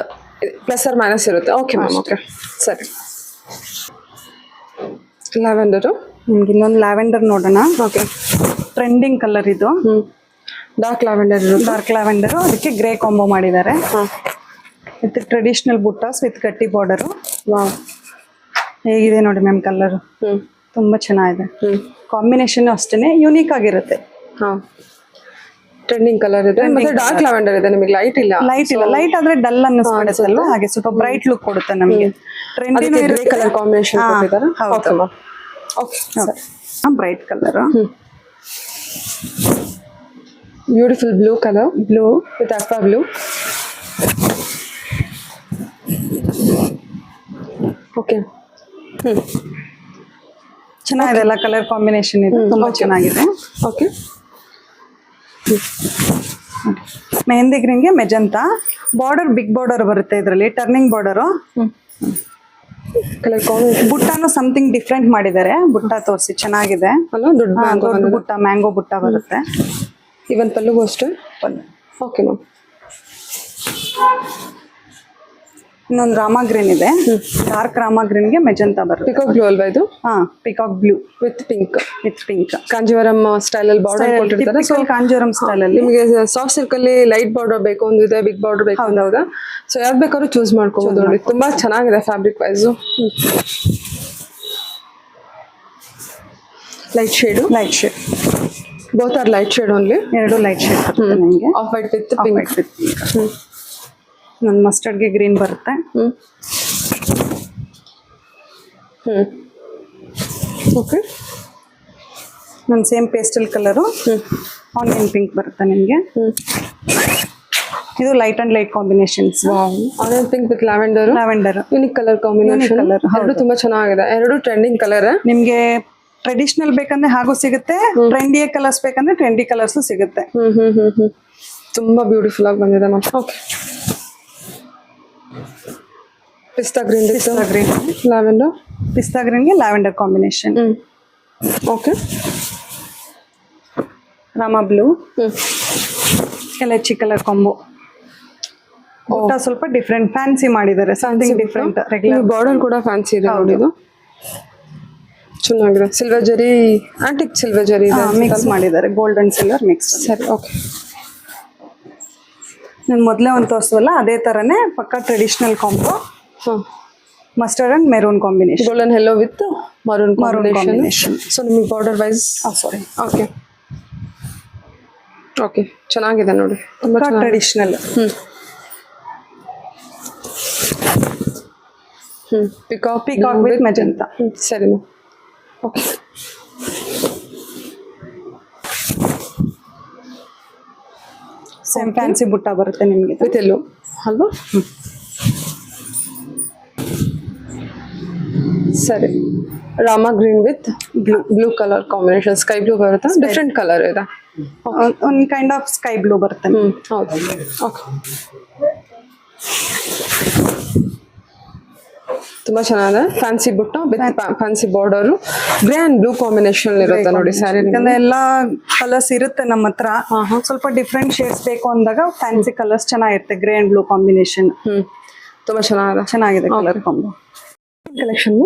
ಪ್ಲಸ್ ಆರ್ ಮೈನಸ್ ಇರುತ್ತೆ. Okay ma'am okay. ಸರಿ, ಲ್ಯಾವೆಂಡರು. ನಿಮ್ಗೆ ಇನ್ನೊಂದು ಲ್ಯಾವೆಂಡರ್ ನೋಡೋಣ. ಓಕೆ, ಟ್ರೆಂಡಿಂಗ್ ಕಲರ್ ಇದು. ಡಾರ್ಕ್ ಲ್ಯಾವೆಂಡರ್ ಇರುತ್ತೆ. ಡಾರ್ಕ್ ಲ್ಯಾವೆಂಡರು, ಅದಕ್ಕೆ ಗ್ರೇ ಕಾಂಬೋ ಮಾಡಿದ್ದಾರೆ. ವಿತ್ ಟ್ರೆಡಿಷನಲ್ ಬುಟ್ಟಾಸ್ ವಿತ್ ಗಟ್ಟಿ ಬಾರ್ಡರು. ವಾವ್, ಹೇಗಿದೆ ನೋಡಿ ಮ್ಯಾಮ್ ಕಲರ್. ತುಂಬಾ ಚೆನ್ನಾಗಿದೆ. ಕಾಂಬಿನೇಷನ್ ಅಷ್ಟೇ ಯೂನಿಕ್ ಆಗಿರುತ್ತೆ. ಟ್ರೆಂಡಿಂಗ್ ಕಲರ್ ಇದೆ. ಮತ್ತೆ ಡಾರ್ಕ್ ಲ್ಯಾವೆಂಡರ್ ಇದೆ, ನಿಮಗೆ ಲೈಟ್ ಇಲ್ಲ. ಲೈಟ್ ಆದ್ರೆ ಡಲ್ ಅನ್ನಿಸ್ಬಿಡುತ್ತಲ್ವಾ, ಹಾಗೆ ಸ್ವಲ್ಪ ಬ್ರೈಟ್ ಲುಕ್ ಕೊಡುತ್ತೆ ನಮಗೆ. ಟ್ರೆಂಡಿನೂ ಗ್ರೇ ಕಲರ್ ಕಾಂಬಿನೇಷನ್ ಕೊಟ್ಟಿದ್ದಾರೆ. ಹೌದು. Okay, bright colour. Beautiful blue colour, blue with aqua blue. Okay, ಚೆನ್ನಾಗಿದೆ ಎಲ್ಲ ಕಲರ್ ಕಾಂಬಿನೇಷನ್ ಇದೆ, ತುಂಬಾ ಚೆನ್ನಾಗಿದೆ. ಓಕೆ, ಮೆಹಂದಿ ಗ್ರೀನ್ಗೆ ಮೆಜಂತಾ. ಬಾರ್ಡರ್ ಬಿಗ್ ಬಾರ್ಡರ್ ಬರುತ್ತೆ ಇದರಲ್ಲಿ, ಟರ್ನಿಂಗ್ ಬಾರ್ಡರು. Colour combination. ಬುಟ್ಟಾನು ಸಮಥಿಂಗ್ ಡಿಫ್ರೆಂಟ್ ಮಾಡಿದ್ದಾರೆ. ಬುಟ್ಟ ತೋರಿಸಿ, ಚೆನ್ನಾಗಿದೆ. ದೊಡ್ಡ ಬುಟ್ಟ, ಮ್ಯಾಂಗೋ ಬುಟ್ಟ ಬರುತ್ತೆ. ಇವನ್ ಪಲ್ಲುಗೂ ಅಷ್ಟೇ. Okay ma'am. ಇನ್ನೊಂದು ರಾಮ ಗ್ರೀನ್ ಇದೆ. ಡಾರ್ಕ್ ರಾಮ ಗ್ರೀನ್ಗೆ ಮೆಜಂತಾ ಬರುತ್ತೆ. ಪಿಕಾಕ್ ಬ್ಲೂ ಅಲ್ವಾ ಇದು? Peacock blue with pink. Kanjivaram style ಅಲ್ಲಿ ಬಾರ್ಡರ್ ಕೊಟ್ಟಿರ್ತಾರೆ. ಸೊ ಕಾಂಜೀವರಂ ಸ್ಟೈಲ್ ಅಲ್ಲಿ ನಿಮಗೆ ಸಾಫ್ಟ್ ಸಿಲ್ಕ್ ಅಲ್ಲಿ ಲೈಟ್ ಬಾರ್ಡರ್ ಬೇಕು ಅಂದಿದೆ, ಬಿಗ್ ಬಾರ್ಡರ್ ಬೇಕು ಅಂದಾಗ ಸೊ ಯಾವ್ದು ಬೇಕಾದ್ರೂ ಚೂಸ್ ಮಾಡ್ಕೋಬಹುದು ನೋಡಿ. ತುಂಬಾ ಚೆನ್ನಾಗಿದೆ fabric wise. Light shade both are light shade only. ಎರಡು ಲೈಟ್ ಶೇಡ್ ಬರುತ್ತೆ ನಿಮಗೆ. Off white with pink. ನನ್ನ ಮಸ್ಟರ್ಡ್ಗೆ ಗ್ರೀನ್ ಬರುತ್ತೆ. ಓಕೆ, ನನ್ನ same pastel colour onion pink ಬರುತ್ತೆ ನಿಮಗೆ. ಇದು light and light combinations. Onion pink with lavender. Unique colour combination. ಎರಡು ತುಂಬಾ ಚೆನ್ನಾಗಿದೆ. ಎರಡು ಟ್ರೆಂಡಿಂಗ್ ಕಲರ್. ನಿಮ್ಗೆ ಟ್ರೆಡಿಷನಲ್ ಬೇಕಂದ್ರೆ ಹಾಗೂ ಸಿಗುತ್ತೆ, ಟ್ರೆಂಡಿ ಕಲರ್ಸ್ ಬೇಕಂದ್ರೆ ಟ್ರೆಂಡಿ ಕಲರ್ಸ್ ಸಿಗುತ್ತೆ. ತುಂಬಾ ಬ್ಯೂಟಿಫುಲ್ ಆಗಿ ಬಂದಿದೆ ma'am. Okay, pista green lavender. Pista ಗ್ರೀನ್ಗೆ lavender combination. Okay, Rama blue ಎಲಚಿ ಕಲರ್ ಕಾಂಬೋ. ಊಟ ಸ್ವಲ್ಪ ಡಿಫ್ರೆಂಟ್ ಫ್ಯಾನ್ಸಿ ಮಾಡಿದ್ದಾರೆ. Something different. ರೆಗ್ಯುಲರ್ ಬಾರ್ಡರ್ ಕೂಡ ಫ್ಯಾನ್ಸಿ ಇದೆ ನೋಡಿ. ಇದು ಚೆನ್ನಾಗಿದೆ. ಸಿಲ್ವರ್ ಜರಿ, ಆಂಟಿಕ್ ಸಿಲ್ವರ್ ಜರಿ ಇದೆ ಮಿಕ್ಸ್ ಮಾಡಿದ್ದಾರೆ, ಗೋಲ್ಡ್ ಅಂಡ್ ಸಿಲ್ವರ್ ಮಿಕ್ಸ್. ಸರಿ, ಓಕೆ. ನಾನು ಮೊದಲೇ ಒಂದು ತೋರಿಸ್ವಲ್ಲ ಅದೇ ಥರನೇ ಪಕ್ಕ ಟ್ರೆಡಿಷ್ನಲ್ ಕಾಂಬೋ. ಹಾಂ, mustard and maroon combination. Golden yellow with maroon combination. So ನಿಮಗೆ ಬಾರ್ಡರ್ ವೈಸ್ ಸಾರಿ, ಓಕೆ ಓಕೆ, ಚೆನ್ನಾಗಿದೆ ನೋಡಿ, ತುಂಬ ಟ್ರೆಡಿಷನಲ್. Peacock with magenta. ಸರಿ ಮ್ಯಾಮ್, ಓಕೆ. ಸೇಮ್ ಫ್ಯಾನ್ಸಿ ಬುಟ್ಟ ಬರುತ್ತೆ ನಿಮಗೆ ವಿತ್ ಎಲ್ಲೋ ಅಲ್ವಾ? ಸರಿ, Rama green with blue colour combination. Sky blue ಬರುತ್ತೆ, ಡಿಫ್ರೆಂಟ್ ಕಲರ್ ಇದೆ. ಒಂದು ಕೈಂಡ್ ಆಫ್ ಸ್ಕೈ ಬ್ಲೂ ಬರುತ್ತೆ. ಹೌದು, ಓಕೆ. ತುಂಬ ಚೆನ್ನಾಗಿದೆ. ಫ್ಯಾನ್ಸಿ ಬುಟ್ಟ with fancy border, grey and blue combination ಇರುತ್ತೆ ನೋಡಿ ಸ್ಯಾರಿ. ಯಾಕಂದ್ರೆ ಎಲ್ಲ ಕಲರ್ಸ್ ಇರುತ್ತೆ ನಮ್ಮ ಹತ್ರ. ಸ್ವಲ್ಪ ಡಿಫ್ರೆಂಟ್ ಶೇಡ್ಸ್ ಬೇಕು ಅಂದಾಗ ಫ್ಯಾನ್ಸಿ ಕಲರ್ಸ್ ಚೆನ್ನಾಗಿರುತ್ತೆ. ಗ್ರೇ ಅಂಡ್ ಬ್ಲೂ ಕಾಂಬಿನೇಷನ್ ತುಂಬ ಚೆನ್ನಾಗಿದೆ ಕಲರ್ ಕಾಂಬೋ. ಕಲೆಕ್ಷನ್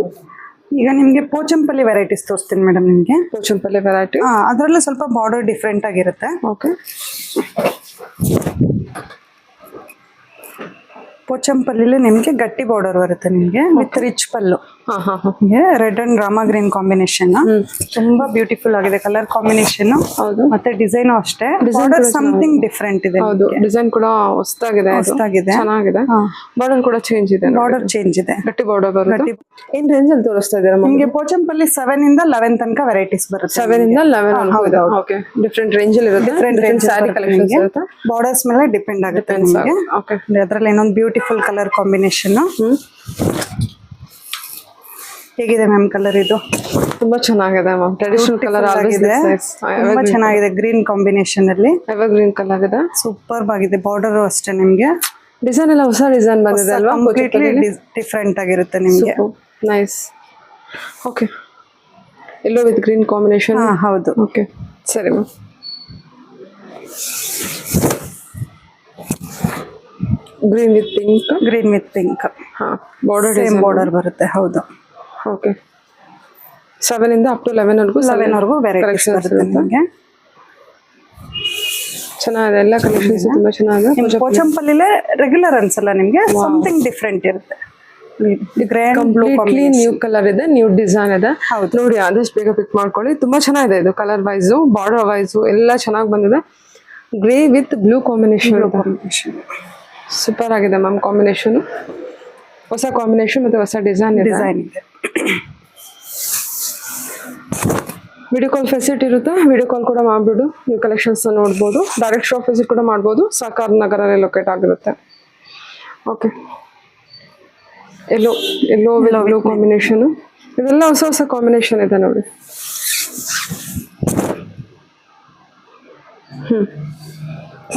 ಈಗ ನಿಮಗೆ ಪೋಚಂಪಲ್ಲಿ ವೆರೈಟೀಸ್ ತೋರಿಸ್ತೀನಿ ಮೇಡಮ್. ನಿಮಗೆ ಪೋಚಂಪಲ್ಲಿ ವೆರೈಟಿ, ಅದರಲ್ಲೂ ಸ್ವಲ್ಪ ಬಾರ್ಡರ್ ಡಿಫ್ರೆಂಟ್ ಆಗಿರುತ್ತೆ. ಓಕೆ. ಪೋಚಂಪಲ್ಲಿ ನಿಮಗೆ ಗಟ್ಟಿ ಬಾರ್ಡರ್ ಬರುತ್ತೆ ನಿಮಗೆ with rich pallu. Red and Rama green combination ತುಂಬಾ ಬ್ಯೂಟಿಫುಲ್ ಆಗಿದೆ ಕಲರ್ ಕಾಂಬಿನೇಷನ್. ಹೌದು, ಮತ್ತೆ ಡಿಸೈನ್ ಅಷ್ಟೇ, ಬಾರ್ಡರ್ ಸಮಥಿಂಗ್ ಡಿಫ್ರೆಂಟ್ ಇದೆ. ಹೌದು, ಡಿಸೈನ್ ಕೂಡ ಹೊಸದಾಗಿದೆ, ಚೆನ್ನಾಗಿದೆ. ಬಾರ್ಡರ್ ಕೂಡ ಚೇಂಜ್ ಇದೆ, ಬಾರ್ಡರ್ ಚೇಂಜ್ ಇದೆ, ಗಟ್ಟಿ ಬಾರ್ಡರ್ ಬರುತ್ತೆ. ಏನ್ ರೇಂಜ್ ಅಲ್ಲಿ ತೋರಿಸ್ತಾ ಇದ್ದೀರಾ ನಿಮಗೆ ಪೋಚಂಪಲ್ಲಿ 7 ಇಂದ 11 ತನಕ ವೆರೈಟೀಸ್ ಬರುತ್ತೆ. 7 ಇಂದ 11 ಓಕೆ. ಡಿಫ್ರೆಂಟ್ ರೇಂಜ್ ಅಲ್ಲಿ ಇರುತ್ತೆ, ಡಿಫ್ರೆಂಟ್ ಸ್ಯಾರಿ ಕಲೆಕ್ಷನ್ಸ್ ಇರುತ್ತೆ. ಬಾರ್ಡರ್ಸ್ ಮೇಲೆ ಡಿಪೆಂಡ್ ಆಗುತ್ತೆ ನಿಮಗೆ. ಓಕೆ, ಅದರಲ್ಲಿ ಇನ್ನೊಂದು ಬ್ಯೂಟಿಫುಲ್ ಕಲರ್ ಕಾಂಬಿನೇಷನ್. ಹೇಗಿದೆ ಮ್ಯಾಮ್ ಕಲರ್? ಇದು ತುಂಬಾ ಚೆನ್ನಾಗಿದೆ ಮ್ಯಾಮ್, ಟ್ರೆಡಿಷನಲ್ ಕಲರ್ ಆಗಿದೆ, ತುಂಬಾ ಚೆನ್ನಾಗಿದೆ. ಗ್ರೀನ್ ಕಾಂಬಿನೇಷನ್ ಅಲ್ಲಿ ಎವರ್ ಗ್ರೀನ್ ಕಲರ್ ಇದೆ, ಸೂಪರ್ ಆಗಿದೆ. ಬಾರ್ಡರ್ ಅಷ್ಟೇ ನಿಮಗೆ ಡಿಸೈನ್ ಎಲ್ಲ ಹೊಸ ಡಿಸೈನ್ ಬಂದಿದೆ ಅಲ್ವಾ? ಕಂಪ್ಲೀಟ್ಲಿ ಡಿಫ್ರೆಂಟ್ ಆಗಿರುತ್ತೆ ನಿಮಗೆ. Nice, okay. Yellow with green combination. ಹೌದು, ಓಕೆ. ಸರಿ ma'am, green with pink. Green with pink. ಹಾಂ, ಬಾರ್ಡರ್ ಸೇಮ್ ಬಾರ್ಡರ್ ಬರುತ್ತೆ. ಹೌದು, ಓಕೆ. 7 ಇಂದ ಅಪ್ ಟು 11 ವರೆಗೂ ವೆರೈಟೀಸ್ ಬರುತ್ತೆ ನಿಮಗೆ. ಚೆನ್ನಾಗಿದೆ, ಎಲ್ಲ ಕಲೆಕ್ಷನ್ಸ್ ತುಂಬಾ ಚೆನ್ನಾಗಿದೆ. ಪೋಚಂಪಲ್ಲಿಲೇ ರೆಗ್ಯುಲರ್ ಅನ್ಸಲ್ಲ ನಿಮಗೆ, ಸಮಥಿಂಗ್ ಡಿಫ್ರೆಂಟ್ ಇರುತ್ತೆ. ಕಂಪ್ಲೀಟ್ಲಿ ನ್ಯೂ ಕಲರ್ ಇದೆ, ನ್ಯೂ ಡಿಸೈನ್ ಇದೆ. ನೋಡಿ, ಆದಷ್ಟು ಬೇಗ ಪಿಕ್ ಮಾಡ್ಕೊಳ್ಳಿ. ತುಂಬಾ ಚೆನ್ನಾಗಿದೆ ಇದು, ಕಲರ್ ವೈಸು, ಬಾರ್ಡರ್ ವೈಸು ಎಲ್ಲ ಚೆನ್ನಾಗಿ ಬಂದಿದೆ. Grey with blue combination super ಆಗಿದೆ ಮ್ಯಾಮ್. ಕಾಂಬಿನೇಷನ್ ಹೊಸ ಕಾಂಬಿನೇಷನ್ ಮತ್ತೆ ಹೊಸ ಡಿಸೈನ್ ಇದೆ. ವಿಡಿಯೋ ಕಾಲ್ ಫೆಸಿಲಿಟಿ ಇರುತ್ತೆ, ವಿಡಿಯೋ ಕಾಲ್ ಕೂಡ ಮಾಡಿಬಿಡು ನೀವು ಕಲೆಕ್ಷನ್ಸ್ ನೋಡ್ಬೋದು. ಡೈರೆಕ್ಟ್ ಶಾಪ್ ವಿಸಿಟ್ ಕೂಡ ಮಾಡ್ಬೋದು, ಸಾಕಾರ ನಗರಲ್ಲಿ ಲೊಕೇಟ್ ಆಗಿರುತ್ತೆ. ಓಕೆ, ಎಲ್ಲೋ ಬ್ಲೂ ಕಾಂಬಿನೇಷನು, ಇದೆಲ್ಲ ಹೊಸ ಹೊಸ ಕಾಂಬಿನೇಷನ್ ಇದೆ ನೋಡಿ.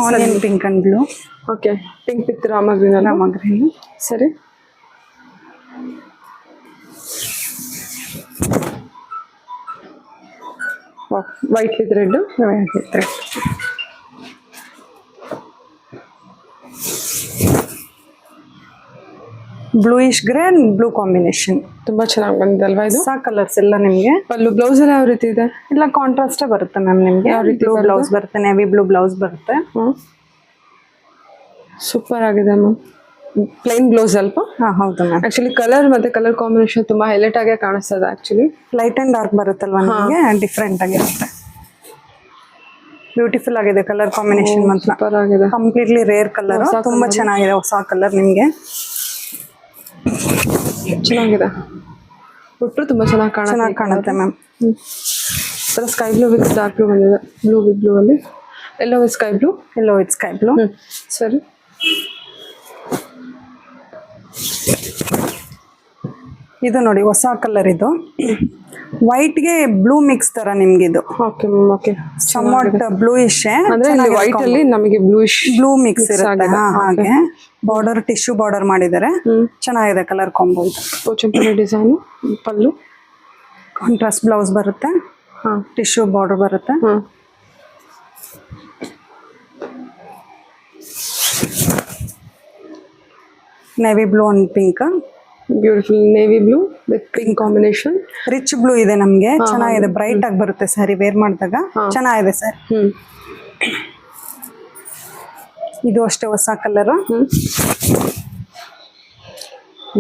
Onion pink and blue. Okay, pink with Rama green. ಸರಿ, white with red. Bluish grey and blue combination ತುಂಬಾ ಚೆನ್ನಾಗಿ ಬಂದಿದೆ ಅಲ್ವಾ? ಇದು ಹೊಸ ಕಲರ್ಸ್ ಎಲ್ಲ ನಿಮಗೆ. ಪಲ್ಲು ಬ್ಲೌಸ್ ಎಲ್ಲ ಯಾವ ರೀತಿ ಇದೆ? ಇಲ್ಲ ಕಾಂಟ್ರಾಸ್ಟೇ ಬರುತ್ತೆ ಮ್ಯಾಮ್ ನಿಮಗೆ. ಯಾವ ರೀತಿ ಬ್ಲೌಸ್ ಬರುತ್ತೆ? ನೇವಿ ಬ್ಲೂ ಬ್ಲೌಸ್ ಬರುತ್ತೆ. ಸೂಪರ್ ಆಗಿದೆ ಮ್ಯಾಮ್. ಪ್ಲೈನ್ ಬ್ಲೌಸ್ ಅಲ್ಪ. ಹೌದು ಮ್ಯಾಮ್. ಆಕ್ಚುಲಿ ಕಲರ್ ಮತ್ತೆ ಕಲರ್ ಕಾಂಬಿನೇಷನ್ ತುಂಬಾ ಹೈಲೈಟ್ ಆಗಿ ಕಾಣಿಸ್ತದೆ. ಆಕ್ಚುಲಿ ಲೈಟ್ ಅಂಡ್ ಡಾರ್ಕ್ ಬರುತ್ತಲ್ವಾ ನಿಮಗೆ, ಡಿಫ್ರೆಂಟ್ ಆಗಿರುತ್ತೆ. ಬ್ಯೂಟಿಫುಲ್ ಆಗಿದೆ ಕಲರ್ ಕಾಂಬಿನೇಷನ್ ಮಾತ್ರ. ಸೂಪರ್ ಆಗಿದೆ, ಕಂಪ್ಲೀಟ್ಲಿ ರೇರ್ ಕಲರ್, ತುಂಬಾ ಚೆನ್ನಾಗಿದೆ. ಹೊಸ ಕಲರ್ ನಿಮಗೆ ಚೆನ್ನಾಗಿದೆ. ಒಟ್ಟು ತುಂಬಾ ಚೆನ್ನಾಗಿ ಕಾಣುತ್ತೆ ma'am. Sky blue with dark blue ಬಂದಿದೆ. ಬ್ಲೂ ವಿತ್ ಬ್ಲೂ ಅಲ್ಲಿ ಎಲ್ಲೋ with sky blue. Yellow with sky blue. ಸರಿ, ಇದು ನೋಡಿ ಹೊಸ ಕಲರ್. ಇದು ವೈಟ್ಗೆ ಬ್ಲೂ ಮಿಕ್ಸ್ ತರ ನಿಮ್ಗೆ ಇದು. Okay ma'am, okay. Somewhat bluish, ಅಂದ್ರೆ ವೈಟ್ ಅಲ್ಲಿ ನಮಗೆ ಬ್ಲೂ ಮಿಕ್ಸ್ ಇರುತ್ತೆ. ಹಾಗೆ ಬಾರ್ಡರ್ ಟಿಶ್ಯೂ ಬಾರ್ಡರ್ ಮಾಡಿದ್ದಾರೆ, ಚೆನ್ನಾಗಿದೆ ಕಲರ್ ಕಾಂಬೋ. ಇದು ಪೋಚಂಪಲ್ಲಿ ಡಿಸೈನ್, ಪಲ್ಲು ಕಾಂಟ್ರಾಸ್ಟ್ ಬ್ಲೌಸ್ ಬರುತ್ತೆ. ಟಿಶ್ಯೂ ಬಾರ್ಡರ್ ಬರುತ್ತೆ. Navy blue and pink. Beautiful navy blue with pink combination. Rich blue ಇದೆ ನಮ್ಗೆ, ಚೆನ್ನಾಗಿದೆ, ಬ್ರೈಟ್ ಆಗಿ ಬರುತ್ತೆ ಸ್ಯಾರಿ ವೇರ್ ಮಾಡಿದಾಗ, ಚೆನ್ನಾಗಿದೆ ಸರ್. ಇದು ಅಷ್ಟೇ ಹೊಸ ಕಲರ್.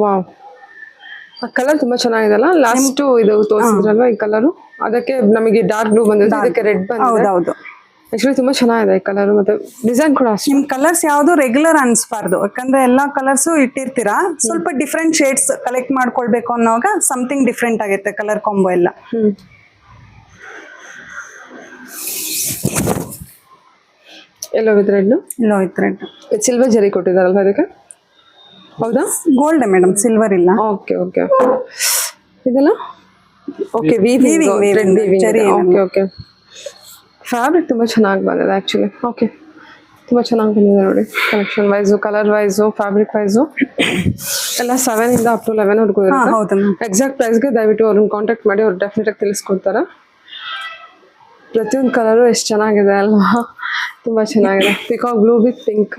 ವಾವ್, ಕಲರ್ ತುಂಬಾ ಚೆನ್ನಾಗಿದೆಲ್ಲ. ಲಾಸ್ಟ್ ಇದು ತೋರಿಸಿದ್ರಲ್ವಾ ಈ ಕಲರು, ಅದಕ್ಕೆ ನಮಗೆ ಡಾರ್ಕ್ ಬ್ಲೂ ಬಂದಿದೆ, ಇದಕ್ಕೆ ರೆಡ್ ಬಂದಿದೆ. ಹೌದೌದು, ಆಕ್ಚುಲಿ ತುಂಬಾ ಚೆನ್ನಾಗಿದೆ ಈ ಕಲರ್, ಮತ್ತೆ ಡಿಸೈನ್ ಕೂಡ ಅಷ್ಟೇ. ನಿಮ್ ಕಲರ್ಸ್ ಯಾವ್ದು ರೆಗ್ಯುಲರ್ ಅನ್ಸ್ಬಾರ್ದು, ಯಾಕಂದ್ರೆ ಎಲ್ಲಾ ಕಲರ್ಸ್ ಇಟ್ಟಿರ್ತೀರಾ, ಸ್ವಲ್ಪ ಡಿಫ್ರೆಂಟ್ ಶೇಡ್ಸ್ ಕಲೆಕ್ಟ್ ಮಾಡ್ಕೊಳ್ಬೇಕು ಅನ್ನೋವಾಗ ಸಮಥಿಂಗ್ ಡಿಫ್ರೆಂಟ್ ಆಗುತ್ತೆ ಕಲರ್ ಕಾಂಬೋ ಎಲ್ಲ. ಎಲ್ಲೋ with red, yellow with red, silver ಜರಿ ಕೊಟ್ಟಿದಾರಲ್ವಾ ಇದಕ್ಕೆ? ಹೌದಾ? ಗೋಲ್ಡ್ ಮೇಡಮ್, ಸಿಲ್ವರ್ ಇಲ್ಲ. ಓಕೆ ಓಕೆ, ಇದೆಲ್ಲ ಓಕೆ ಓಕೆ. ಫ್ಯಾಬ್ರಿಕ್ ತುಂಬ ಚೆನ್ನಾಗಿ ಬಂದಿದೆ ಆ್ಯಕ್ಚುಲಿ. ಓಕೆ, ತುಂಬ ಚೆನ್ನಾಗಿ ಬಂದಿದೆ ನೋಡಿ, collection wise, colour wise, fabric wise ಎಲ್ಲ 7 ಇಂದ ಅಪ್ ಟು 11ವರೆಗೂ ಇರುತ್ತೆ. ಹೌದು, ಎಕ್ಸಾಕ್ಟ್ ಪ್ರೈಸ್ಗೆ ದಯವಿಟ್ಟು ಅವ್ರನ್ನ ಕಾಂಟ್ಯಾಕ್ಟ್ ಮಾಡಿ, ಅವ್ರು ಡೆಫಿನೆಟಾಗಿ ತಿಳಿಸ್ಕೊಡ್ತಾರೆ. ಪ್ರತಿಯೊಂದು ಕಲರು ಎಷ್ಟು ಚೆನ್ನಾಗಿದೆ ಅಲ್ವಾ, ತುಂಬ ಚೆನ್ನಾಗಿದೆ. Peacock blue with pink.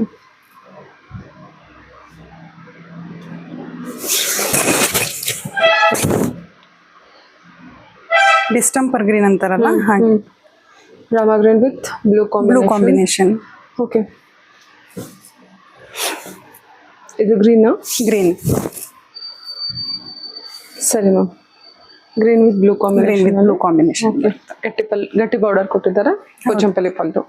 Distemper green ಅಂತಾರಲ್ಲ ಹಾಗೆ, Rama green with blue combination. Okay, ಇದು ಗ್ರೀನಾ? ಗ್ರೀನ್, ಸರಿ ma'am. Green with blue combination. Combination. ಗಟ್ಟಿ ಬಾರ್ಡರ್ ಕೊಟ್ಟಿದ್ದಾರೆ, ಕೊಚ್ಚಂಪಲ್ಲಿ ಪಲ್ಲು.